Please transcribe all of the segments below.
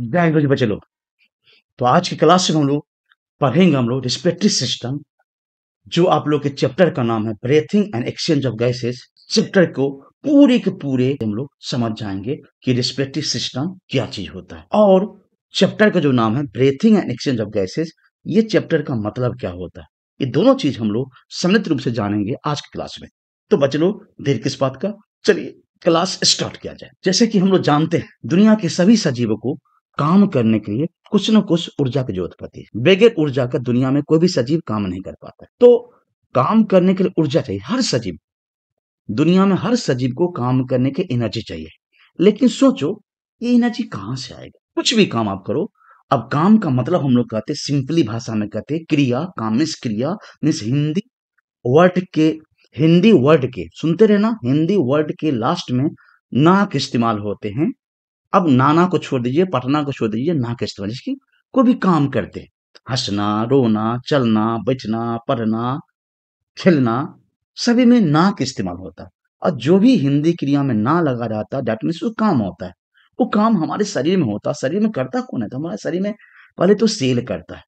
Language बचे लोग। तो आज की क्लास में हम लोग रिस्पिरेटरी सिस्टम, जो आप लोग के चैप्टर का नाम है breathing and exchange of gases. Chapter को पूरे के पूरे हम लोग समझ जाएंगे कि रिस्पिरेटरी सिस्टम क्या चीज होता है, और चैप्टर का जो नाम है breathing and exchange of gases, ये चैप्टर का मतलब क्या होता है। ये दोनों चीज हम लोग सम्मिलित रूप से जानेंगे आज की क्लास में। तो बच्चे लोग, देर किस बात का, चलिए क्लास स्टार्ट किया जाए। जैसे कि हम लोग जानते हैं, दुनिया के सभी सजीवों को काम करने के लिए कुछ न कुछ ऊर्जा की जरूरत पड़ती है। बगैर ऊर्जा का दुनिया में कोई भी सजीव काम नहीं कर पाता है। तो काम करने के लिए ऊर्जा चाहिए। हर सजीव, दुनिया में हर सजीव को काम करने की एनर्जी चाहिए। लेकिन सोचो, ये एनर्जी कहां से आएगा। कुछ भी काम आप करो, अब काम का मतलब हम लोग कहते हैं, सिंपली भाषा में कहते हैं क्रिया। काम मीन्स क्रिया, मीन्स वर्ड के हिंदी वर्ड के, सुनते रहना, हिंदी वर्ड के लास्ट में ना के इस्तेमाल होते हैं। अब नाना को छोड़ दीजिए, पटना को छोड़ दीजिए, ना के इस्तेमाल, जिसकी कोई भी काम करते हैं, हंसना, रोना, चलना, बैठना, पढ़ना, खेलना, सभी में ना का इस्तेमाल होता है। और जो भी हिंदी क्रिया में ना लगा रहता है, दैट मीन्स वो काम होता है। वो काम हमारे शरीर में होता है। शरीर में करता कौन है? तो हमारे शरीर में पहले तो सेल करता है।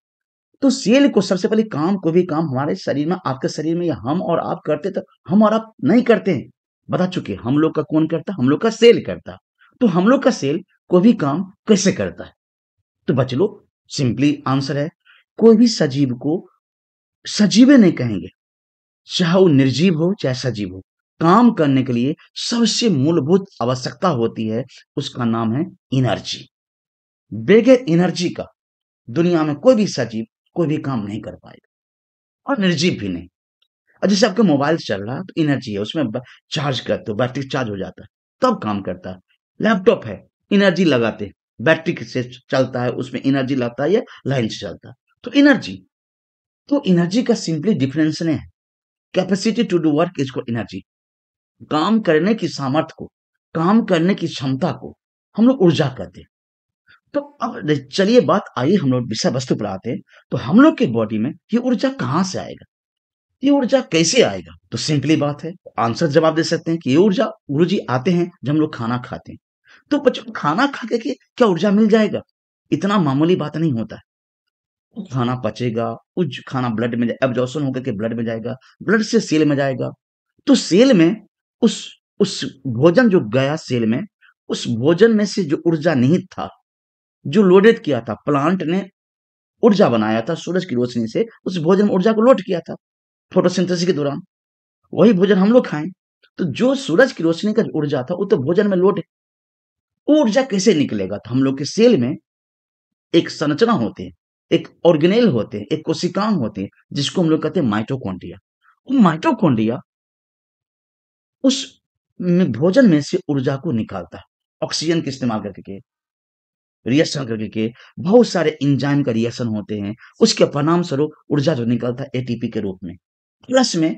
तो सेल को सबसे पहले काम, कोई भी काम हमारे शरीर में, आपके शरीर में, या हम और आप करते, तो हम और आप नहीं करते हैं। बता चुके, हम लोग का कौन करता है? हम लोग का सेल करता है। तो हम लोग का सेल कोई भी काम कैसे करता है? तो बच्चे लोग, सिंपली आंसर है, कोई भी सजीव को सजीव नहीं कहेंगे, चाहे वो निर्जीव हो चाहे सजीव हो। काम करने के लिए सबसे मूलभूत आवश्यकता होती है, उसका नाम है एनर्जी। बगैर एनर्जी का दुनिया में कोई भी सजीव कोई भी काम नहीं कर पाएगा, और निर्जीव भी नहीं। और जैसे आपका मोबाइल चल रहा है तो एनर्जी है, उसमें चार्ज करते हो, बैटरी चार्ज हो जाता है, तब काम करता है। लैपटॉप है, एनर्जी लगाते हैं, बैटरी से चलता है, उसमें एनर्जी लगता है या लाइन से चलता है, तो एनर्जी। तो एनर्जी का सिंपली डिफरेंस है, capacity to do work is energy. काम करने की सामर्थ्य को, काम करने की क्षमता को हम लोग ऊर्जा कहते हैं। तो अब चलिए बात आइए, हम लोग विषय वस्तु पर आते हैं। तो हम लोग के बॉडी में ये ऊर्जा कहां से आएगा, ये ऊर्जा कैसे आएगा? तो सिंपली बात है, आंसर जवाब दे सकते हैं कि ये ऊर्जा, गुरु जी, आते हैं जब हम लोग खाना खाते हैं। तो बच्चों, खाना खा के क्या ऊर्जा मिल जाएगा? इतना मामूली बात नहीं होता है। खाना पचेगा, उस खाना ब्लड में एब्जॉर्प्शन होकर के ब्लड में जाएगा, ब्लड से सेल में जाएगा। तो सेल में उस उस भोजन जो गया सेल में, उस भोजन में से जो ऊर्जा निहित था, जो लोडेड किया था, प्लांट ने ऊर्जा बनाया था सूरज की रोशनी से, उस भोजन में ऊर्जा को लोड किया था फोटोसिंथेसिस के दौरान। वही भोजन हम लोग खाएं, तो जो सूरज की रोशनी का जो ऊर्जा था, वो तो भोजन में लोड है। वो ऊर्जा कैसे निकलेगा? तो हम लोग के सेल में एक संरचना होती है, एक ऑर्गेनेल होते हैं, एक कोशिकांग होते हैं, जिसको हम लोग कहते हैं माइटोकॉन्ड्रिया। वो माइटोकॉन्ड्रिया उस भोजन में से ऊर्जा को निकालता है, ऑक्सीजन का इस्तेमाल करके, रिएक्शन करके। बहुत सारे एंजाइम का रिएक्शन होते हैं, उसके परिणाम स्वरूप ऊर्जा जो निकलता है एटीपी के रूप में, प्लस में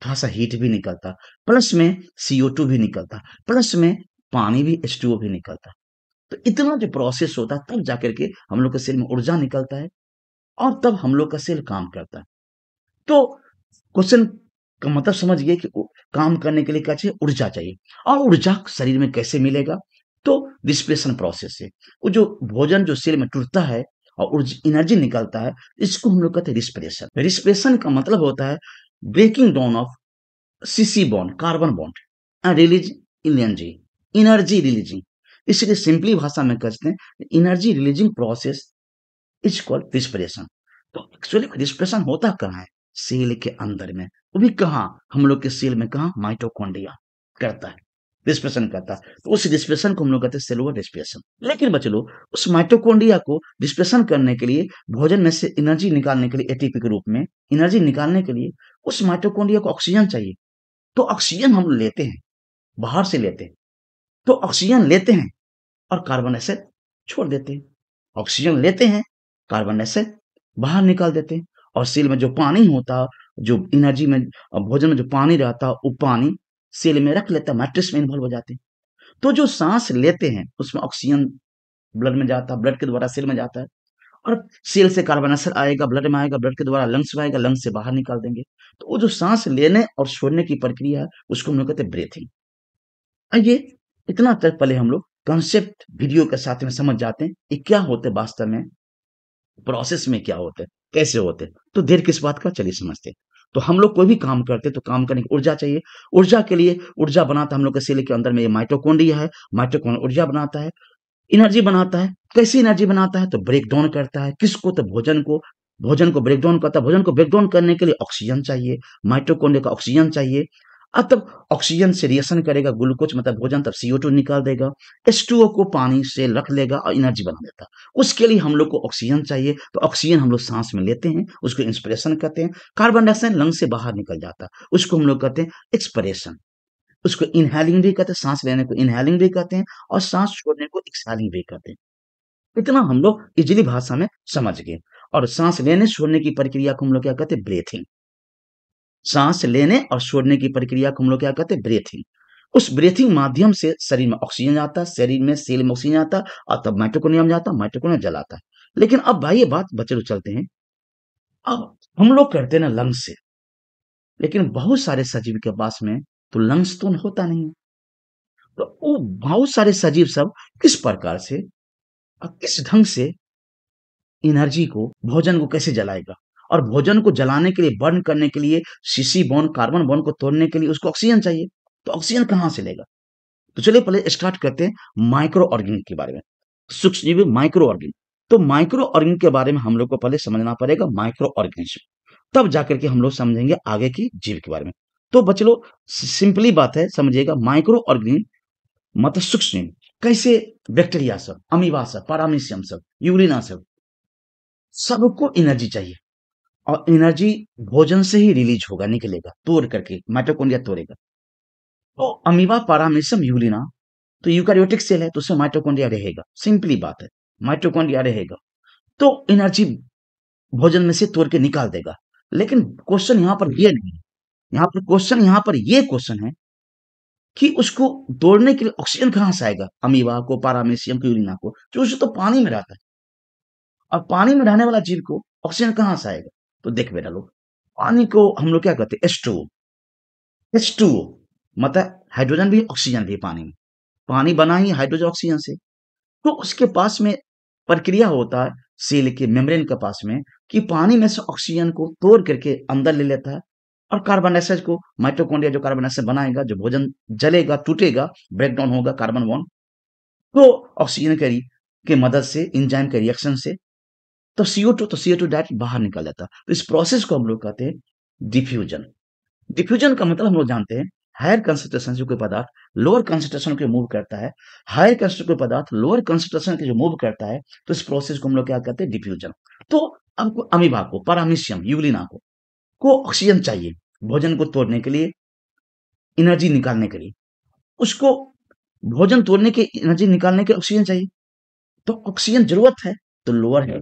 थोड़ा सा हीट भी निकलता, प्लस में CO2 भी निकलता, प्लस में पानी भी, H2O भी निकलता। तो इतना जो प्रोसेस होता है, तब जाकर के हम लोग के सेल में ऊर्जा निकलता है, और तब हम लोग का सेल काम करता है। तो क्वेश्चन का मतलब समझ गए कि काम करने के लिए क्या चाहिए? ऊर्जा चाहिए। और ऊर्जा शरीर में कैसे मिलेगा? तो रिस्पिरेशन प्रोसेस से। वो जो भोजन जो सेल में टूटता है और एनर्जी निकलता है, इसको हम लोग कहते हैं रिस्पिरेशन। रिस्पिरेशन का मतलब होता है breaking down of CC bond, carbon bond, and release energy, energy releasing. इसलिए सिंपली भाषा में कहते हैं energy releasing process is called respiration. तो एक्चुअली रिस्पिरेशन होता कहाँ है? सेल के अंदर में। वो भी कहाँ? हम लोग के सेल में। कहाँ? माइटोकॉन्ड्रिया करता है, रिस्पिरेशन करता है। तो उस रिस्पिरेशन को हम लोग कहते हैं सेलुलर रिस्पिरेशन। लेकिन बच्चे लोग, उस माइटोकॉन्ड्रिया को रिस्पिरेशन करने के लिए, भोजन में से एनर्जी निकालने के लिए, एटीपी के रूप में एनर्जी निकालने के लिए, उस माइटोकॉन्ड्रिया को ऑक्सीजन चाहिए। तो ऑक्सीजन हम लेते हैं, बाहर से लेते हैं। तो ऑक्सीजन लेते हैं और कार्बन डाइऑक्साइड छोड़ देते हैं। ऑक्सीजन लेते हैं, कार्बन डाइऑक्साइड बाहर निकाल देते हैं। और सेल में जो पानी होता, जो एनर्जी में, भोजन में जो पानी रहता, वो पानी सेल में रख लेता, मैट्रिक्स में इन्वॉल्व हो जाते हैं। तो जो सांस लेते हैं, उसमें ऑक्सीजन ब्लड में जाता, ब्लड के द्वारा सेल में जाता है, और सेल से कार्बन डाइऑक्साइड आएगा, ब्लड में आएगा, ब्लड के द्वारा लंग्स में आएगा, लंग्स से बाहर निकाल देंगे। तो वो जो सांस लेने और छोड़ने की प्रक्रिया है, उसको हम लोग कहते हैं ब्रीथिंग। आइए, इतना तक पहले हम लोग कंसेप्ट वीडियो के साथ में समझ जाते हैं ये क्या होते हैं वास्तव में, प्रोसेस में क्या होते हैं, कैसे होते हैं। तो देर किस बात का, चलिए समझते हैं। तो हम लोग कोई भी काम करते हैं तो काम करने की ऊर्जा चाहिए। ऊर्जा के लिए ऊर्जा बनाता है हम लोग के सेल के अंदर में ये माइटोकॉन्ड्रिया है। माइटोकॉन्ड्रिया ऊर्जा बनाता है, एनर्जी बनाता है। कैसी एनर्जी बनाता है, तो ब्रेक डाउन करता है। किसको, तो भोजन को। भोजन को ब्रेक डाउन करता है। भोजन को ब्रेक डाउन करने के लिए ऑक्सीजन चाहिए, माइटोकॉन्ड्रिया का ऑक्सीजन चाहिए। तब ऑक्सीजन से रिएक्शन करेगा, ग्लूकोज मतलब भोजन, तब CO2 निकाल देगा। H2O को पानी से रख लेगा और एनर्जी बना देता है। उसके लिए हम लोग को ऑक्सीजन चाहिए, तो ऑक्सीजन हम लोग सांस में लेते हैं, उसको इंस्पिरेशन कहते हैं। कार्बन डाइऑक्साइड लंग से बाहर निकल जाता है, उसको हम लोग कहते हैं एक्सपिरेशन। उसको इनहेलिंग भी कहते हैं, सांस लेने को इनहेलिंग भी कहते हैं, और सांस छोड़ने को एक्सहेलिंग भी कहते हैं। इतना हम लोग इजीली भाषा में समझ गए। और सांस लेने छोड़ने की प्रक्रिया को हम लोग क्या कहते हैं, ब्रीथिंग। सांस लेने और छोड़ने की प्रक्रिया को हम लोग क्या कहते हैं, ब्रीथिंग। उस ब्रीथिंग माध्यम से शरीर में ऑक्सीजन आता है, शरीर में सेल में ऑक्सीजन आता है, और तब माइटोकॉन्ड्रिया में जाता है, माइटोकॉन्ड्रिया जलाता है। लेकिन अब भाई ये बात बच्चे लोग चलते हैं, अब हम लोग करते हैं ना लंग्स से, लेकिन बहुत सारे सजीव के पास में तो लंग्स तो होता नहीं है। तो वो बहुत सारे सजीव सब किस प्रकार से और किस ढंग से एनर्जी को, भोजन को कैसे जलाएगा। और भोजन को जलाने के लिए, बर्न करने के लिए, सीसी बॉन्ड कार्बन बॉन्ड को तोड़ने के लिए उसको ऑक्सीजन चाहिए। तो ऑक्सीजन कहाँ से लेगा। तो चलिए पहले स्टार्ट करते हैं माइक्रो ऑर्गेन के बारे में। सूक्ष्म जीव, माइक्रो ऑर्गेन। तो माइक्रो ऑर्गेन के बारे में हम लोग को पहले समझना पड़ेगा, माइक्रो ऑर्गेनिज्म, तब जाकर के हम लोग समझेंगे आगे की जीव के बारे में। तो बच्चे लोग सिंपली बात है, समझिएगा, माइक्रो ऑर्गेनिज्म मतलब सूक्ष्म जीव। कैसे, बैक्टीरिया सब, अमीबा सब, पारामीशियम सब, यूरिना सब, सबको एनर्जी चाहिए। और एनर्जी भोजन से ही रिलीज होगा, निकलेगा तोड़ करके, माइटोकॉन्ड्रिया तोड़ेगा। तो अमीबा, पारामीशियम, यूरिना तो यूकारियोटिक सेल है, तो उसमें माइटोकॉन्ड्रिया रहेगा। सिंपली बात है, माइटोकॉन्ड्रिया रहेगा तो एनर्जी भोजन में से तोड़ के निकाल देगा। लेकिन क्वेश्चन यहाँ पर ये नहीं है। यहाँ पर ये क्वेश्चन है कि उसको तोड़ने के लिए ऑक्सीजन कहाँ से आएगा, अमीबा को, पारामीशियम को, यूरिना को, जो उसे तो पानी में रहता है। और पानी में रहने वाला जीव को ऑक्सीजन कहाँ से आएगा। तो देख बेटा लोग, पानी को हम लोग क्या कहते हैं, H2O। H2O मतलब हाइड्रोजन भी ऑक्सीजन भी पानी में। पानी बना ही हाइड्रोजन ऑक्सीजन से। तो उसके पास में प्रक्रिया होता है सेल के मेम्ब्रेन के पास में, कि पानी में से ऑक्सीजन को तोड़ करके अंदर ले लेता है, और कार्बन डाइऑक्साइड को, माइटोकॉन्ड्रिया जो कार्बन डाइऑक्साइड बनाएगा, जो भोजन जलेगा, टूटेगा, ब्रेक डाउन होगा कार्बन बॉन्ड, तो ऑक्सीजन के मदद से, एंजाइम के रिएक्शन से, तो CO2 डायरेक्ट बाहर निकल जाता है। तो इस प्रोसेस को हम लोग कहते हैं डिफ्यूजन। डिफ्यूजन का मतलब हम लोग जानते हैं, हायर कंसंट्रेशन से कोई पदार्थ लोअर कंसंट्रेशन को मूव करता है, हायर कंसंट्रेशन कोई पदार्थ लोअर कंसंट्रेशन के जो मूव करता है, तो इस प्रोसेस को हम लोग क्या कहते हैं, डिफ्यूजन। तो अब अमीबा को, पारामीशियम, यूग्लिना को ऑक्सीजन चाहिए भोजन को तोड़ने के लिए, एनर्जी निकालने के लिए। उसको भोजन तोड़ने के, एनर्जी निकालने के ऑक्सीजन चाहिए। तो ऑक्सीजन जरूरत है तो लोअर है,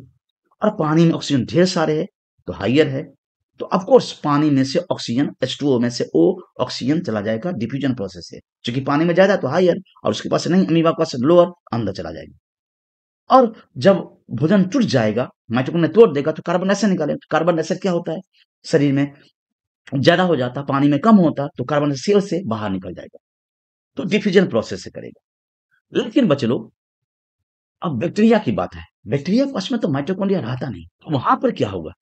और पानी में ऑक्सीजन ढेर सारे है तो हाइयर है। तो ऑफ कोर्स पानी में से ऑक्सीजन, H2O में से O ऑक्सीजन चला जाएगा डिफ्यूजन प्रोसेस से, क्योंकि पानी में ज्यादा तो हाइयर, और उसके पास नहीं, अमीबा के पास लोअर, अंदर चला जाएगा। और जब भोजन टूट जाएगा, माइटोकॉन्ड्रिया तोड़ देगा, तो कार्बन डाइऑक्साइड निकालेगा। कार्बन डाइऑक्साइड क्या होता है, शरीर में ज्यादा हो जाता, पानी में कम होता, तो कार्बन डाइऑक्साइड सेल से बाहर निकल जाएगा। तो डिफ्यूजन प्रोसेस से करेगा। लेकिन बच्चे लोग, अब बैक्टीरिया की बात है। बैक्टीरिया के पास में तो माइटोकॉन्ड्रिया रहता नहीं, तो वहां पर क्या होगा।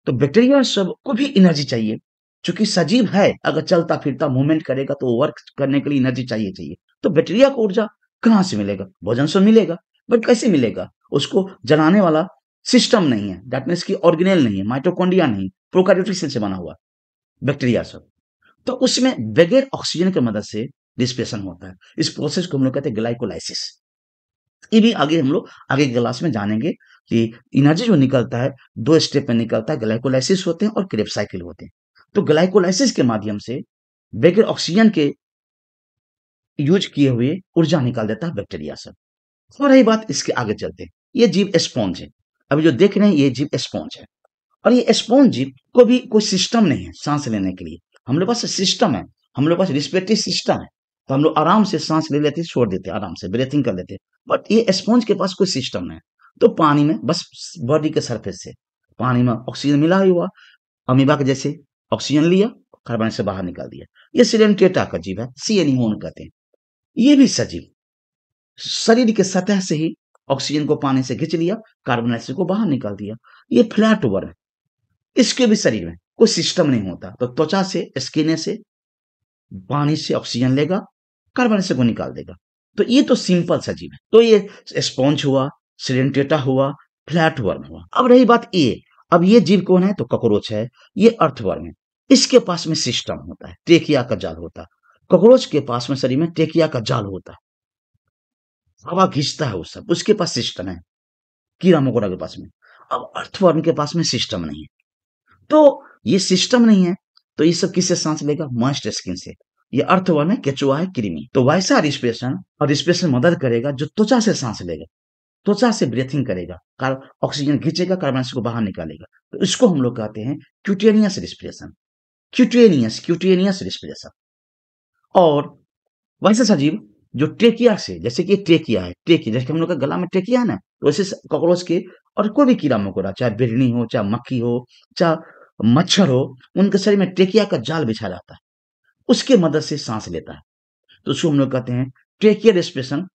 तो बैक्टीरिया सबको भी एनर्जी चाहिए, क्योंकि सजीव है, अगर चलता फिरता मूवमेंट करेगा तो वर्क करने के लिए एनर्जी चाहिए चाहिए। तो बैक्टीरिया को ऊर्जा कहाँ से मिलेगा, भोजन से मिलेगा, बट कैसे मिलेगा, उसको जलाने वाला सिस्टम नहीं है, दैट मीन्स की ऑर्गेनेल नहीं है, माइटोकॉन्ड्रिया नहीं, प्रोकैरियोटिक सेल से बना हुआ बैक्टीरिया सब। तो उसमें बगैर ऑक्सीजन की मदद से रिस्पिरेशन होता है। इस प्रोसेस को हम लोग कहते हैं ग्लाइकोलाइसिस। ये भी आगे हम लोग आगे की क्लास में जानेंगे कि एनर्जी जो निकलता है, दो स्टेप में निकलता है, ग्लाइकोलाइसिस होते हैं और क्रेब साइकिल होते हैं। तो ग्लाइकोलाइसिस के माध्यम से बगैर ऑक्सीजन के यूज किए हुए ऊर्जा निकाल देता है बैक्टीरिया सब। हो रही बात, इसके आगे चलते हैं। ये जीव स्पॉन्ज है, अभी जो देख रहे हैं ये जीव स्पॉन्ज है। और ये स्पॉन्ज जीव को भी कोई सिस्टम नहीं है सांस लेने के लिए। हम लोग पास सिस्टम है, हम लोग पास रिस्पिरेटरी सिस्टम है, तो हम लोग आराम से सांस ले लेते, छोड़ देते, आराम से ब्रीथिंग कर लेते। बट ये स्पॉन्ज के पास कोई सिस्टम नहीं है। तो पानी में बस बॉडी के सरफेस से पानी में ऑक्सीजन मिला ही हुआ, अमीबा के जैसे ऑक्सीजन लिया, कार्बन से बाहर निकाल दिया। ये सिलेंटेटा का जीव है, सी एनिमोन कहते हैं। ये भी सजीव, शरीर के सतह से ही ऑक्सीजन को पानी से खींच लिया, कार्बन डाइऑक्साइड को बाहर निकाल दिया। ये फ्लैट ओवर है। इसके भी शरीर में कोई सिस्टम नहीं होता। तो त्वचा से, स्किन से पानी से ऑक्सीजन लेगा, कार्बन डाइऑक्साइड को निकाल देगा। तो ये तो सिंपल सा जीव है। तो ये स्पॉन्ज हुआ, सिडेंटेटा हुआ, फ्लैटवर्म हुआ। अब रही बात ये, अब ये जीव कौन है? तो कॉकरोच है, ये अर्थवर्म है। इसके पास में सिस्टम होता है, ट्रेकिया का जाल होता है। कॉकरोच के पास में शरीर में ट्रेकिया का जाल होता है, हवा खींचता है वो सब, उसके पास सिस्टम है, कीड़ा मकोड़ा के पास में। अब अर्थवर्म के पास में सिस्टम नहीं है। तो ये सिस्टम नहीं है, तो ये सब किससे सांस लेगा? मॉइस्ट स्किन से। ये अर्थवर्म है, केचुआ है, कृमि। तो वैसा रिस्पिरेशन, और रिस्पिरेशन मदद करेगा जो त्वचा से सांस लेगा, त्वचा से ब्रीथिंग करेगा, ऑक्सीजन खींचेगा, कार्बन डाइऑक्साइड को बाहर निकालेगा। तो इसको हम लोग कहते हैं क्यूटेनियस रिस्पिरेशन। Cutaneous respiration. और वैसे सजीव जो ट्रेकिया से, जैसे कि ट्रेकिया है, ट्रेकिया जैसे कि हम लोग का गला में ट्रेकिया है ना, तो वैसे कॉकरोच के और कोई भी कीड़ा मकोड़ा, चाहे बिरनी हो, चाहे मक्खी हो, चाहे मच्छर हो, उनके शरीर में ट्रेकिया का जाल बिछा रहता है, उसके मदद से सांस लेता है। तो उसको हम लोग कहते हैं ट्रेकियल रेस्पिरेशन।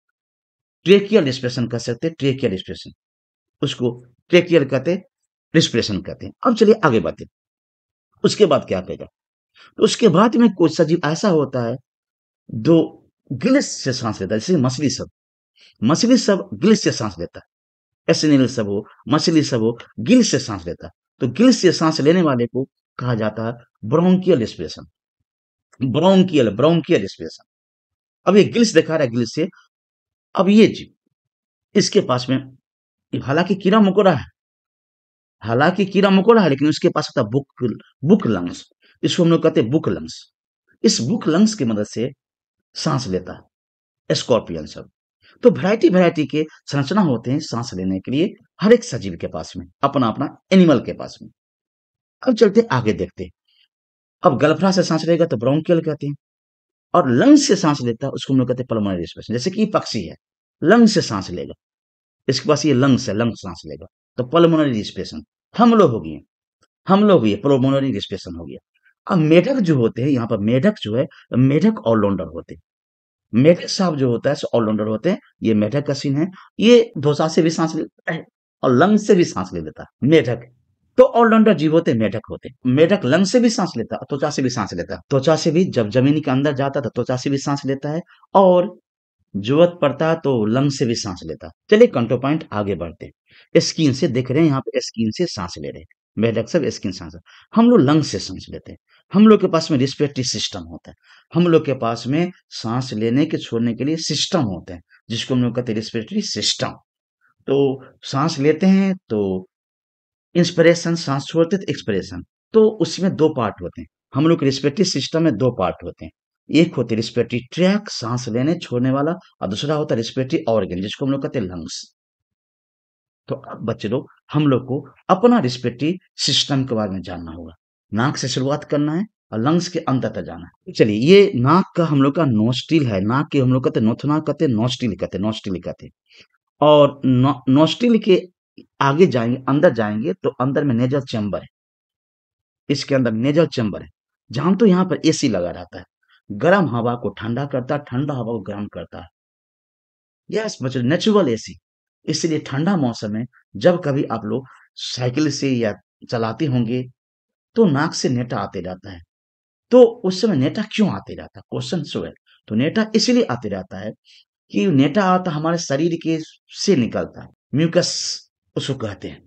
ट्रेकियल रेस्पिरेशन कह सकते हैं, ट्रेकियल रेस्पिरेशन, उसको ट्रेकियल कहते हैं, रेस्पिरेशन कहते हैं। अब चलिए आगे बढ़ते हैं। उसके बाद क्या कहेगा? तो उसके बाद में कोई सजीव ऐसा होता है जो गिल्स से सांस लेता है, जैसे मछली सब गिल्स से सांस लेता है। एसिनिल सब हो, मछली सब हो, गिल्स से सांस लेता है। तो गिल्स से सांस लेने वाले को कहा जाता है ब्रोंकियल रेस्पिरेशन। Bronchial respiration. अब ये गिल्स दिखा रहा है, गिल्स से। अब ये जीव, इसके पास में हालांकि कीड़ा मकोड़ा है, लेकिन उसके पास होता है बुक लंग्स। इसको हम लोग कहते हैं बुक लंग्स। इस बुक लंग्स की मदद से सांस लेता है स्कॉर्पियन सब। तो वैरायटी वैरायटी के संरचना होते हैं सांस लेने के लिए हर एक सजीव के पास में, अपना अपना एनिमल के पास में। अब चलते आगे देखते हैं। अब गलफड़ा से सांस लेगा तो ब्रोंकियल कहते हैं, और लंग्स से सांस लेता है उसको हम लोग कहते हैं पल्मोनरी रेस्पिरेशन। जैसे कि पक्षी है, लंग्स से सांस लेगा, इसके पास ये लंग्स है, लंग्स सांस लेगा, तो पल्मोनरी रेस्पिरेशन। हम लोग हो गए, पल्मोनरी रेस्पिरेशन हो गया। अब मेढक जो होते हैं, यहाँ पर मेढक जो है, मेढक ऑलराउंडर होते हैं। मेढक साहब जो होता है सो ऑलराउंडर होते हैं। ये मेढक का सीन है। ये ध्वजा से भी सांस लेता है और लंग्स से भी सांस ले लेता है मेढक। तो ऑलराउंडर जीव होते हैं, मेढक होते हैं। मेढक लंग से भी सांस लेता है, त्वचा से भी सांस लेता है। त्वचा से भी, जब जमीन के अंदर जाता है तो त्वचा से भी सांस लेता है, और जरूरत पड़ता है तो लंग से भी सांस लेता है। चलिए कंट्रोल पॉइंट आगे बढ़ते हैं। स्किन से देख रहे हैं, यहाँ पे स्किन से सांस ले रहे हैं मेढक सब, स्किन सांस। हम लोग लंग से सांस लेते हैं। हम लोग के पास में रिस्पिरेटरी सिस्टम होता है। हम लोग के पास में सांस लेने के छोड़ने के लिए सिस्टम होते हैं, जिसको हम लोग कहते हैं रिस्पिरेटरी सिस्टम। तो सांस लेते हैं तो इंस्पिरेशन, सांस छोड़ते तो एक्सपिरेशन। तो उसमें दो पार्ट होते हैं। हम लोग के रिस्पिरेटरी सिस्टम में दो पार्ट होते हैं। एक होते रिस्पिरेटरी ट्रैक, सांस लेने छोड़ने वाला, और दूसरा होता है रिस्पिरेटरी ऑर्गन, जिसको हम लोग कहते हैं लंग्स। तो अब बच्चे लोग, हम लोग को अपना रिस्पिरेटरी सिस्टम के बारे में जानना होगा। नाक से शुरुआत करना है और लंग्स के अंत तक जाना है। तो चलिए, ये नाक का हम लोग का नोस्ट्रिल है। नाक के हम लोग कहते हैं नोथना, कहते हैं नोस्ट्रिल, कहते हैं। और नोस्ट्रिल के आगे जाएंगे, अंदर जाएंगे तो अंदर में नेजल चैम्बर है। इसके अंदर नेजल चैम्बर है, जहां तो यहाँ पर एसी लगा रहता है। गर्म हवा को ठंडा करता है, ठंडा हवा को गर्म करता है। यस बच्चों, नेचुरल एसी। इसलिए ठंडा मौसम में जब कभी आप लोग साइकिल से या चलाते होंगे तो नाक से नेटा आते रहता है। तो उस समय नेटा क्यों आते रहता है? क्वेश्चन सो है। तो नेटा इसलिए आते रहता है कि नेटा आता हमारे शरीर के से निकलता है, म्यूकस उसको कहते हैं।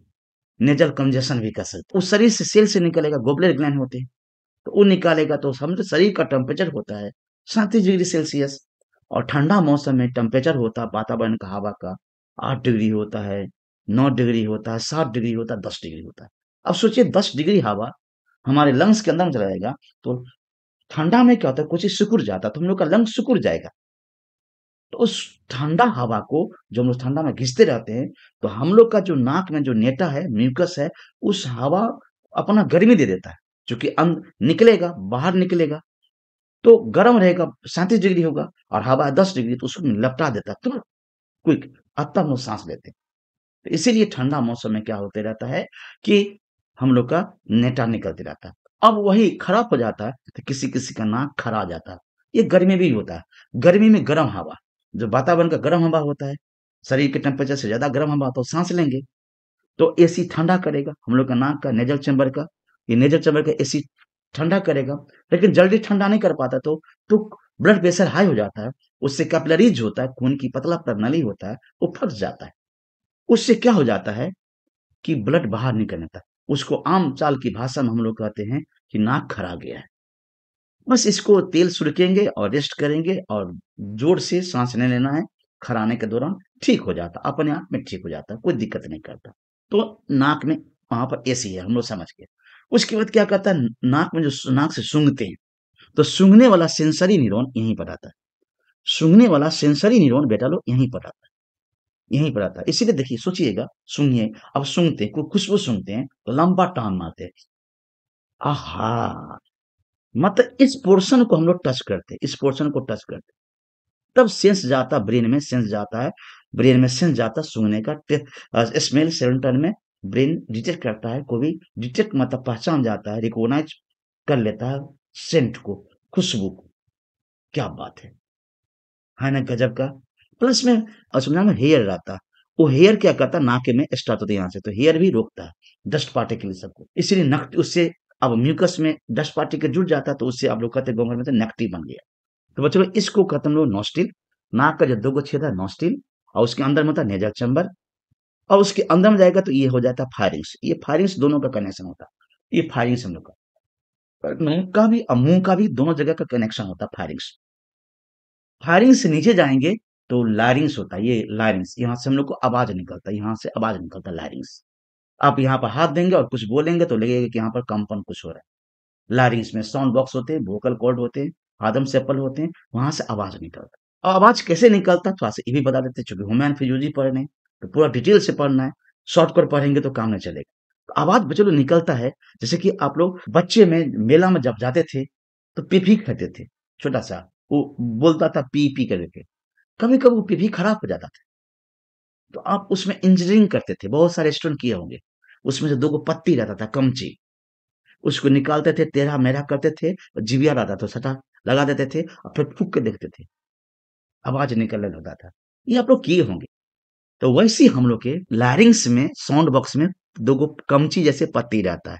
नेजल कंजेशन भी कर सकते हैं। उस शरीर से, सेल से निकलेगा, गोबलेट ग्लैंड होते हैं, तो वो निकालेगा। तो समझो शरीर का टेम्परेचर होता है 37 डिग्री सेल्सियस, और ठंडा मौसम में टेम्परेचर होता है वातावरण का, हवा का 8 डिग्री होता है, 9 डिग्री होता है, 7 डिग्री होता है, 10 डिग्री होता है। अब सोचिए 10 डिग्री हवा हमारे लंग्स के अंदर में चला जाएगा, तो ठंडा में क्या होता है, कुछ चीज सिकुड़ जाता है, तो हम लोग का लंग सिकुड़ जाएगा। तो उस ठंडा हवा को जो हम लोग ठंडा में घिसते रहते हैं, तो हम लोग का जो नाक में जो नेटा है, म्यूकस है, उस हवा अपना गर्मी दे देता है, जो कि निकलेगा, बाहर निकलेगा तो गर्म रहेगा, 37 डिग्री होगा, और हवा है 10 डिग्री, तो उसको लपटा देता है तुरंत, क्विक। अब तब हम लोग सांस लेते हैं। तो इसीलिए ठंडा मौसम में क्या होते रहता है कि हम लोग का नेटा निकलते रहता है। अब वही खराब हो जाता है तो किसी किसी का नाक खरा आ जाता है। ये गर्मी भी होता है। गर्मी में गर्म हवा, जो वातावरण का गर्म हवा होता है, शरीर के टेम्परेचर से ज़्यादा गर्म हवा तो सांस लेंगे, तो एसी ठंडा करेगा हम लोग का नाक का नेजल चैम्बर का, ये नेजल चैम्बर का एसी ठंडा करेगा, लेकिन जल्दी ठंडा नहीं कर पाता तो ब्लड प्रेशर हाई हो जाता है, उससे कैपिलरीज होता है, खून की पतला प्रणाली होता है, वो फट जाता है। उससे क्या हो जाता है कि ब्लड बाहर निकलने लगता है। उसको आम चाल की भाषा में हम लोग कहते हैं कि नाक खरा गया है। बस इसको तेल सुड़केंगे और रेस्ट करेंगे और जोर से साँस नहीं लेना है, खराने के दौरान ठीक हो जाता है, अपने आप में ठीक हो जाता है, कोई दिक्कत नहीं करता। तो नाक में वहाँ पर एसी है, हम लोग समझ गए। उसके बाद क्या करता है, नाक में जो नाक से सूँघते हैं, तो सूँघने वाला सेंसरी न्यूरॉन यहीं पर आता है। सूँघने वाला सेंसरी न्यूरॉन बेटा लोग यहीं पर आता है, यहीं पर आता है। इसीलिए देखिए सोचिएगा, सूँघिए, अब सूँघते हैं, कोई खुशबू सूँघते हैं, तो लंबा टान मारते हैं। आहा! मतलब इस पोर्शन को हम लोग टच करते हैं, इस पोर्शन को टच करते हैं। तब सेंस जाता ब्रेन में, सेंस जाता है, ब्रेन में सेंस जाता सूंघने का स्मेल सेंटर में ब्रेन डिटेक्ट करता है, कोई भी डिटेक्ट मतलब पहचान जाता है, रिकॉग्नाइज कर लेता है सेंट को, खुशबू को। क्या बात है ना गजब का। प्लस में सुनना में हेयर रहता है, वो हेयर क्या करता है, नाक में स्टार्ट होता है यहाँ से, तो हेयर भी रोकता है डस्ट पार्टिकल सबको, इसीलिए नक उससे अब म्यूकस में डस्ट पार्टिकल जुड़ जाता है, तो उससे आप लोग कहते हैं गोंगल में तो नकटी बन गया। तो बच्चों इसको कहते हैं हम लोग नॉस्ट्रिल, नाक का जो 2 गो छेद है नॉस्ट्रिल, और उसके अंदर में होता है नेज़ल चैम्बर, और उसके अंदर में जाएगा तो ये हो जाता है फारिंक्स। ये फारिंक्स दोनों का कनेक्शन होता है। ये फारिंक्स हम लोग का, नाक का भी और मुँह का भी दोनों जगह का कनेक्शन होता है फारिंक्स। फारिंक्स से नीचे जाएँगे तो लैरिंक्स होता है, ये लैरिंक्स, यहाँ से हम लोग को आवाज़ निकलता है, यहाँ से आवाज़ निकलता है लैरिंक्स। आप यहाँ पर हाथ देंगे और कुछ बोलेंगे तो लगेगा कि यहाँ पर कंपन कुछ हो रहा है। लैरिंक्स में साउंड बॉक्स होते हैं, वोकल कॉर्ड होते हैं, आदम सेपल होते हैं, वहाँ से आवाज़ निकलता है। और आवाज़ कैसे निकलता है थोड़ा-सा ये भी बता देते हैं, चूँकि ह्यूमन फिजियोलॉजी पढ़ रहे हैं, तो पूरा डिटेल से पढ़ना है, शॉर्टकट पढ़ेंगे तो काम नहीं चलेगा। तो आवाज़ चलो निकलता है, जैसे कि आप लोग बच्चे में मेला में जब जाते थे, तो पी-पी कहते थे, छोटा-सा, वो बोलता था पी-पी करके। कभी-कभी वो पी-पी खराब हो जाता था, तो आप उसमें इंजीनियरिंग करते थे, बहुत सारे स्टूडेंट किए होंगे। उसमें से 2 गो पत्ती रहता था, कमची, उसको निकालते थे, टेढ़ा-मेढ़ा करते थे, और जीविया रहता था, सटा लगा देते थे और फिर फूँक के देखते थे, आवाज़ निकलने लगता था। ये आप लोग किए होंगे। तो वैसे ही हम लोग के लैरिंक्स में, साउंड बॉक्स में 2 गो कमची जैसे पत्ती रहता है।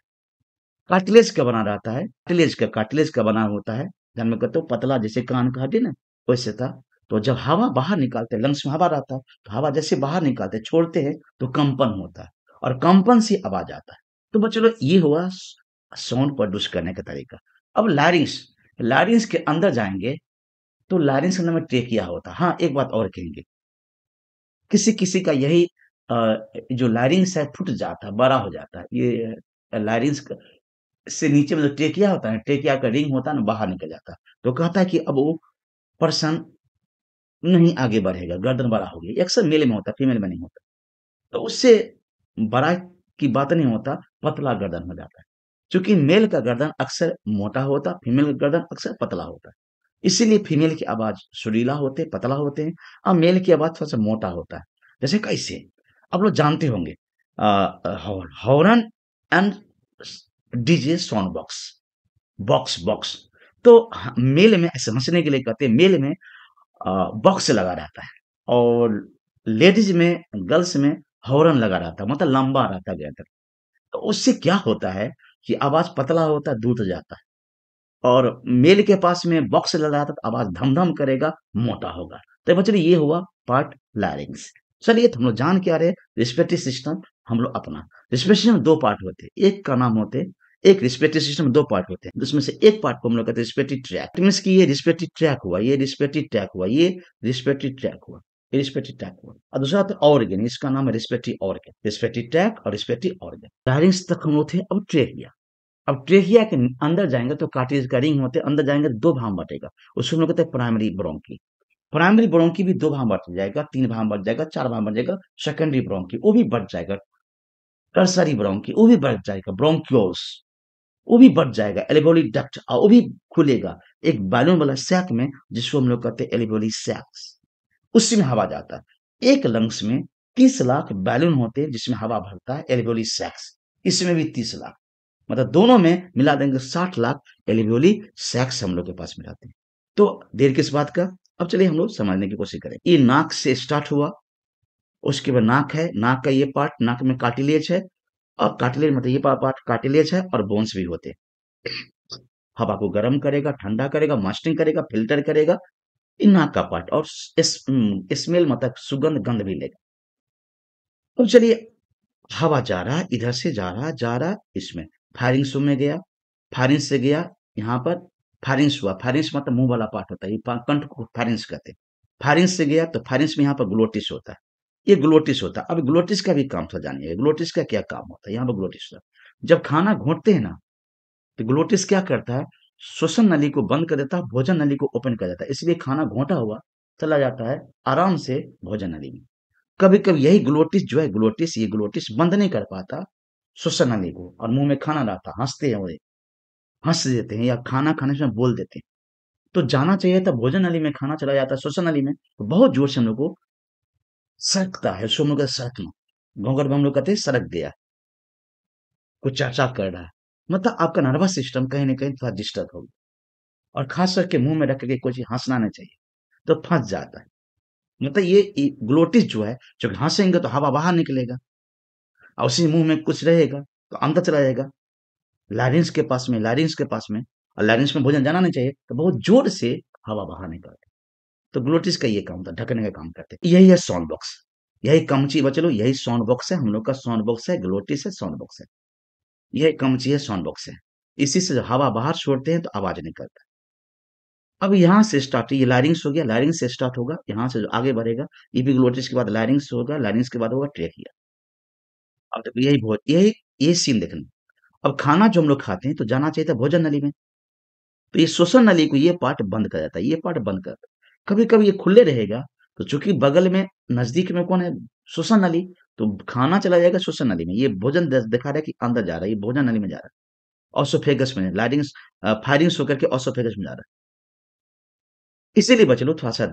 कार्टिलेज का बना रहता है, कार्टिलेज का बना होता है, ध्यान में कहते हो पतला जैसे कान का हड्डी ना, वैसे था। तो जब हवा बाहर निकालते हैं, लंग्स में हवा रहता है, तो हवा जैसे बाहर निकालते हैं, छोड़ते हैं, तो कंपन होता है और कंपन से आवाज़ आता है। तो बच्चों लोग ये हुआ साउंड प्रोड्यूस करने का तरीका। अब लैरिंक्स, लैरिंक्स के अंदर जाएँगे, तो लैरिंक्स के अंदर में ट्रेकिया होता है। हाँ, एक बात और कहेंगे, किसी-किसी का यही जो लैरिंक्स है फूट जाता है, बड़ा हो जाता है। ये लैरिंक्स क से नीचे में जो ट्रेकिया होता है ना, ट्रेकिया का रिंग होता है ना, बाहर निकल जाता है। तो कहता है कि अब वो पर्सन नहीं आगे बढ़ेगा, गर्दन बड़ा हो गई। ये अक्सर मेल में होता है, फीमेल में नहीं होता। तो उससे बड़ा की बात नहीं होता, पतला गर्दन हो जाता है। चूँकि मेल का गर्दन अक्सर मोटा होता है, फीमेल का गर्दन अक्सर पतला होता है। इसीलिए फीमेल की आवाज़ सुरीला होते, पतला होते हैं, और मेल की आवाज़ थोड़ा-सा मोटा होता है। जैसे कैसे? आप लोग जानते होंगे horn and DJ sound box, box. तो मेल में समझने के लिए कहते हैं, मेल में बॉक्स लगा रहता है, और लेडीज़ में, गर्ल्स में हॉर्न लगा रहता है, मतलब लंबा रहता है ज्यादातर। तो उससे क्या होता है कि आवाज़ पतला होता है, दूध जाता है, और मेल के पास में बॉक्स लगा रहता है तो आवाज़ धम-धम करेगा, मोटा होगा। तो बच्चों ये हुआ पार्ट लैरिंग्स। चलिए तो हम लोग जान क्या रहे, रिस्पिरेटरी सिस्टम हम लोग अपना। रिस्पिरेटरी सिस्टम में 2 पार्ट होते हैं, एक का नाम होते हैं, एक रिस्पिरेटरी सिस्टम में 2 पार्ट होते हैं, जिसमें से एक पार्ट को हम लोग कहते हैं रिस्पिरेटरी ट्रैक्ट। मीन्स कि ये रिस्पिरेटरी ट्रैक हुआ, ये रिस्पिरेटरी ट्रैक हुआ, ये रिस्पिरेटरी ट्रैक हुआ, ये रिस्पिरेटरी ट्रैक हुआ, और दूसरा होता है ऑर्गन, इसका नाम है रिस्पिरेटरी ऑर्गन, रिस्पिरेटरी ट्रैक और रिस्पिरेटरी ऑर्गन। लैरिंग्स तक हम लोग थे, अब ट्रेकिया। अब ट्रेकिया के अंदर जाएँगे तो कार्टिलेज का रिंग होते हैं, अंदर जाएँगे तो 2 भाग में बँटेगा। उसको हम लोग कहते हैं प्राइमरी ब्रोंकी। प्राइमरी ब्रोंकी भी 2 भाग बँट जाएगा, 3 भाग बँट जाएगा, 4 भाग बँट जाएगा। सेकेंडरी ब्रोंकी वो भी बँट जाएगा। टर्सरी ब्रोंकी वो भी बँट जाएगा। ब्रोंक्यूल्स वो भी बँट जाएगा। एल्वेओली डक्ट वो भी खुलेगा। एक बैलून वाला सैक में, जिसको हम लोग कहते हैं एल्वेओली सैक्स, उसी में हवा जाता है। एक लंग्स में 30 लाख बैलून होते हैं जिसमें हवा भरता है, एल्वेओली सैक्स। इसमें भी 30 लाख, मतलब दोनों में मिला देंगे 60 लाख एल्वेओली सैक्स हम लोग के पास में रहते हैं। तो देर किस बात का, अब चलिए हम लोग समझने की कोशिश करें। ये नाक से स्टार्ट हुआ, उसके बाद नाक है, नाक का ये पार्ट, नाक में कार्टिलेज है, और कार्टिलेज मतलब ये पार्ट कार्टिलेज है, और बोन्स भी होते हैं। हवा को गर्म करेगा, ठंडा करेगा, मास्टिंग करेगा, फिल्टर करेगा, ये नाक का पार्ट, और स्मेल मतलब सुगंध, गंध भी लेगा। अब चलिए, हवा जा रहा है, इधर से जा रहा है, इसमें फारिंग्स में गया, फारिंग्स से गया यहाँ पर, फारिंग्स हुआ, फारिंग्स मतलब मुंह वाला पार्ट होता है, ये कंठ को फारिंग्स कहते हैं। फारिंग्स से गया तो फारिंग्स में यहाँ पर ग्लोटिस होता है, ये ग्लोटिस होता है। अब ग्लोटिस का भी काम थोड़ा जानिए, ग्लोटिस का क्या काम होता है, यहाँ पर ग्लोटिस होता है। जब खाना घोंटते हैं ना, तो ग्लोटिस क्या करता है, श्वसन नली को बंद कर देता है, भोजन नली को ओपन कर देता है, इसलिए खाना घोंटा हुआ चला जाता है आराम से भोजन नली में। कभी कभी यही ग्लोटिस जो है, ग्लोटिस, ये ग्लोटिस बंद नहीं कर पाता श्वसन नली को, और मुंह में खाना रहता, हंसते हैं वो, हंस देते हैं, या खाना खाने से बोल देते हैं, तो जाना चाहिए था भोजन नली में, खाना चला जाता है श्वसन नली में, तो बहुत जोर से हम लोग को सरकता है, उसको हम लोग का सरकना, घोंघट में हम लोग कहते हैं सरक गया, कुछ चर्चा कर रहा है, मतलब आपका नर्वस सिस्टम कहीं ना कहीं थोड़ा डिस्टर्ब होगा, और खास करके मुंह में रख के कोई चीज हंसना नहीं चाहिए, तो फंस जाता है। मतलब ये ग्लोटिस जो है, जब हंसेंगे तो हवा बाहर निकलेगा, और उसी मुंह में कुछ रहेगा तो अंदर चला जाएगा, लैरिंक्स के पास में, लैरिंक्स के पास में, और लैरिंक्स में भोजन जाना नहीं चाहिए, तो बहुत जोर से हवा बाहर निकलती है। तो ग्लोटिस का ये काम होता है, ढकने का काम करते हैं। यही है साउंड बॉक्स, यही कमची बचलो, यही साउंड बॉक्स है, हम लोग का साउंड बॉक्स है, ग्लोटिस है, साउंड बॉक्स है, यह कमची है, साउंड बॉक्स है। इसी से जब हवा बाहर छोड़ते हैं तो आवाज निकलता है। अब यहाँ से स्टार्ट, ये लारिंग्स हो गया, लारिंग्स से स्टार्ट होगा, यहाँ से जो आगे बढ़ेगा, एपिग्लोटिस के बाद लारिंग्स होगा, लारिंग्स के बाद होगा ट्रेकिया। अब देखो यही बहुत, यही सीन देखना। अब खाना जो हम लोग खाते हैं तो जाना चाहिए था भोजन नली में, तो ये श्वसन नली को ये पार्ट बंद कर देता है, ये पार्ट बंद कर देता है। कभी कभी ये खुले रहेगा, तो चूंकि बगल में नजदीक में कौन है, श्वसन नली, तो खाना चला जाएगा श्वसन नली में, ये भोजन दिखा रहा है कि अंदर जा रहा है, ये भोजन नली में जा रहा है, ऑसोफेगस में, लारिंग्स फायरिंग्स होकर के ऑसोफेगस में जा रहा है। इसीलिए बच्चे लोग थोड़ा सा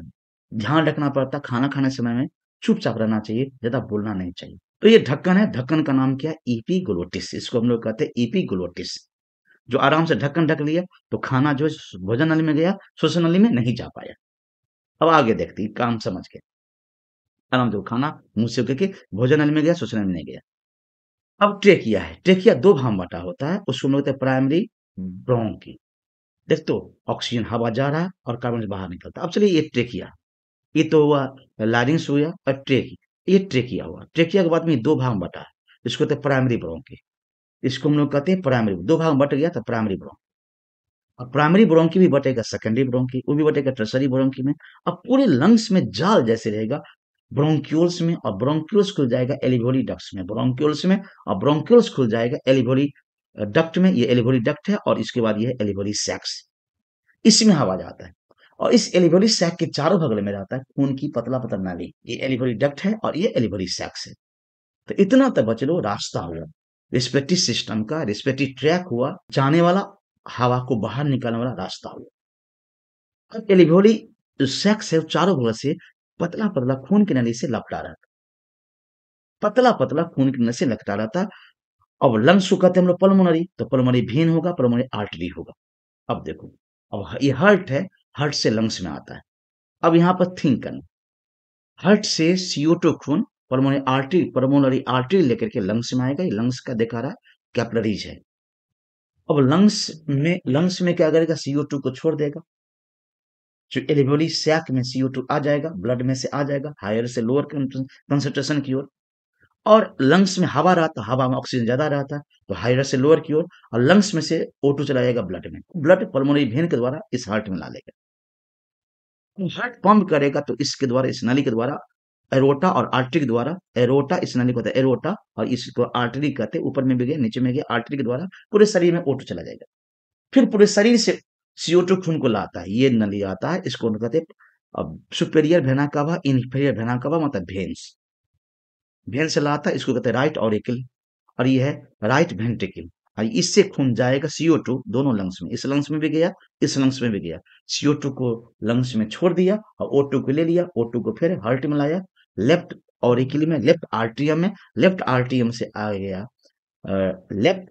ध्यान रखना पड़ता है, खाना खाने समय में चुपचाप रहना चाहिए, ज्यादा बोलना नहीं चाहिए। तो ये ढक्कन है, ढक्कन का नाम क्या है, ईपीग्लोटिस, इसको हम लोग कहते हैं ईपीग्लोटिस। जो आराम से ढक्कन ढक लिया, तो खाना जो है भोजन नली में गया, श्वसन नली में नहीं जा पाया। अब आगे देखते हैं, काम समझ के आराम से खाना मुंह से होकर के भोजन नली में गया, श्वसन नली में नहीं गया। अब ट्रेकिया है, ट्रेकिया दो भाग में बटा होता है, उसको हम लोग कहते हैं प्राइमरी ब्रोंकी। देख तो ऑक्सीजन हवा जा रहा है और कार्बन बाहर निकलता है। अब चलिए ये ट्रेकिया, ये तो हुआ लारिंग्स हुआ, और ये ट्रेकिया हुआ। ट्रेकिया के बाद में दो भाग में बटा है, इसको कहते हैं प्राइमरी ब्रोंकी, इसको हम लोग कहते हैं प्राइमरी, दो भाग में बट गया तो प्राइमरी ब्रोंकी। और प्राइमरी ब्रोंकी भी बटेगा सेकेंडरी ब्रोंकी, वो भी बटेगा टर्सरी ब्रोंकी में। अब पूरे लंग्स में जाल जैसे रहेगा, ब्रोंक्यूल्स में, और ब्रोंक्यूल्स खुल जाएगा एलिवोली डक्ट्स में, ब्रोंक्यूल्स में, और ब्रोंक्यूल्स खुल जाएगा एलिवोली डक्ट में, ये एलिवोली डक्ट है, और इसके बाद ये है एलिवोली सैक्स, इसमें हवा जाता है। और इस एलिवरी सैक के चारों बगल में रहता है खून की पतला पतला नाली, ये एलिवरी डक्ट है और ये एलिवरी सैक्स है। तो इतना तक बच लो, रास्ता हुआ रिस्पिरेटरी सिस्टम का, रिस्पिरेटरी ट्रैक हुआ, जाने वाला हवा को बाहर निकालने वाला रास्ता हुआ। अब एलिवरी जो सैक्स है, चारों बगल से पतला पतला खून की नली से लपटा रहा था, पतला पतला खून की नली से लपटा रहा था। अब लंग्स को कहते हैं हम लोग पल्मोनरी, तो पल्मोनरी वेन होगा, पल्मोनरी आर्टरी होगा। अब देखो, अब ये हार्ट है, हार्ट से लंग्स में आता है। अब यहाँ पर थिंक करना, हार्ट से CO2 खून पल्मोनरी आर्टरी लेकर के लंग्स में आएगा, ये लंग्स का दिखा रहा है कैपिलरीज है। अब लंग्स में क्या करेगा, CO2 को छोड़ देगा, जो एल्वेओली सैक में CO2 आ जाएगा, ब्लड में से आ जाएगा हायर से लोअर कंसंट्रेशन की ओर, और लंग्स में हवा रहता, हवा में ऑक्सीजन ज्यादा रहता है, तो हायर से लोअर की ओर, और लंग्स में से O2 चला जाएगा ब्लड में, ब्लड पल्मोनरी वेन के द्वारा इस हार्ट में ला लेगा, हार्ट पंप करेगा, तो इसके द्वारा, इस नली के द्वारा, एरोटा और आर्टरी के द्वारा, एरोटा इस नली को कहते हैं एरोटा, और इसको आर्टरी कहते हैं, ऊपर में भी गया नीचे में गया, आर्टरी के द्वारा पूरे शरीर में O2 चला जाएगा। फिर पूरे शरीर से CO2 खून को लाता है, ये नली आता है, इसको कहते हैं अब superior vena cava, inferior vena cava, मतलब भेन्स, भेन से लाता है, इसको कहते हैं राइट ऑरिकल, और ये है राइट वेंट्रिकल, और इससे खून जाएगा CO2 दोनों लंग्स में, इस लंग्स में भी गया, इस लंग्स में भी गया, CO2 को लंग्स में छोड़ दिया और O2 को ले लिया, O2 को फिर हार्ट में लाया, लेफ्ट ऑरिकल में, लेफ्ट आर्ट्रियम में, लेफ्ट आर्ट्रियम से आ गया लेफ्ट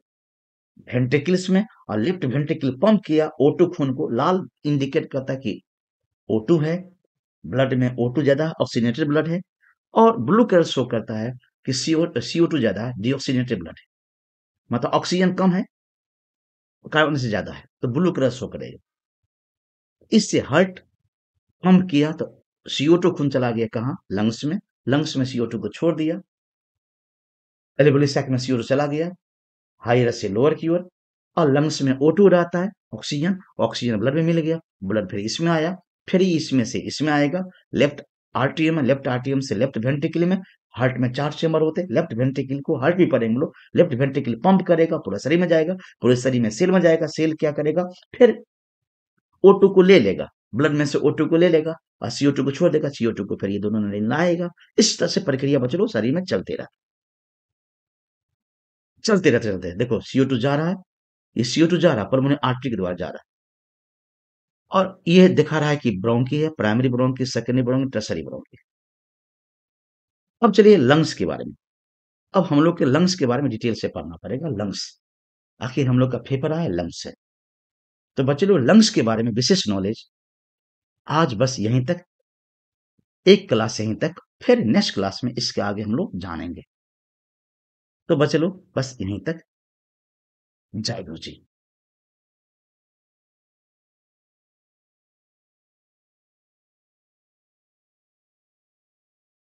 वेंट्रिकल्स में, और लेफ्ट वेंट्रिकल पंप किया O2 खून को, लाल इंडिकेट करता है कि O2 है, ब्लड में O2 ज्यादा ऑक्सीजनेटेड ब्लड है, और ब्लू कलर शो करता है कि CO2 ज्यादा है, डीऑक्सीजनेटेड ब्लड है, मतलब ऑक्सीजन कम है, कार्बन से ज्यादा है, तो ब्लू कलर शो करेगा। इससे हार्ट पंप किया तो CO2 खून चला गया कहाँ, लंग्स में, लंग्स में CO2 को छोड़ दिया, एल्वियोली सैक में CO2 चला गया हायर से लोअर की ओर, और लंग्स में O2 रहता है, ऑक्सीजन, ऑक्सीजन ब्लड में मिल गया, ब्लड फिर इसमें आया, फिर इसमें से इसमें आएगा, लेफ्ट आर्टियम में, लेफ्ट आर्टियम से लेफ्ट वेंट्रिकल में, हार्ट में 4 चेंबर होते हैं, लेफ्ट वेंट्रिकल को हार्ट भी पढ़ेंगे हम लोग, लेफ्ट वेंट्रिकल पंप करेगा, पूरा शरीर में जाएगा, पूरे शरीर में सेल में जाएगा, सेल क्या करेगा, फिर O2 को ले लेगा, ब्लड में से O2 को ले लेगा और CO2 को छोड़ देगा, CO2 को फिर ये दोनों नली लाएगा। इस तरह से प्रक्रिया बच्चों शरीर में चलते रहता, चलते रहते चलते देखो CO2 जा रहा है, ये CO2 जा रहा है पल्मोनरी आर्टरी के द्वारा जा रहा है, और ये दिखा रहा है कि ब्रोंकी है, primary bronchi, secondary bronchi, tertiary bronchi. अब चलिए लंग्स के बारे में, अब हम लोग के लंग्स के बारे में डिटेल से पढ़ना पड़ेगा। लंग्स, आखिर हम लोग का पेपर आया लंग्स से, तो बच्चे लोग लंग्स के बारे में विशेष नॉलेज आज बस यहीं तक, एक क्लास यहीं तक, फिर नेक्स्ट क्लास में इसके आगे हम लोग जानेंगे। तो बच्चे लोग बस यहीं तक, जय गुरु जी।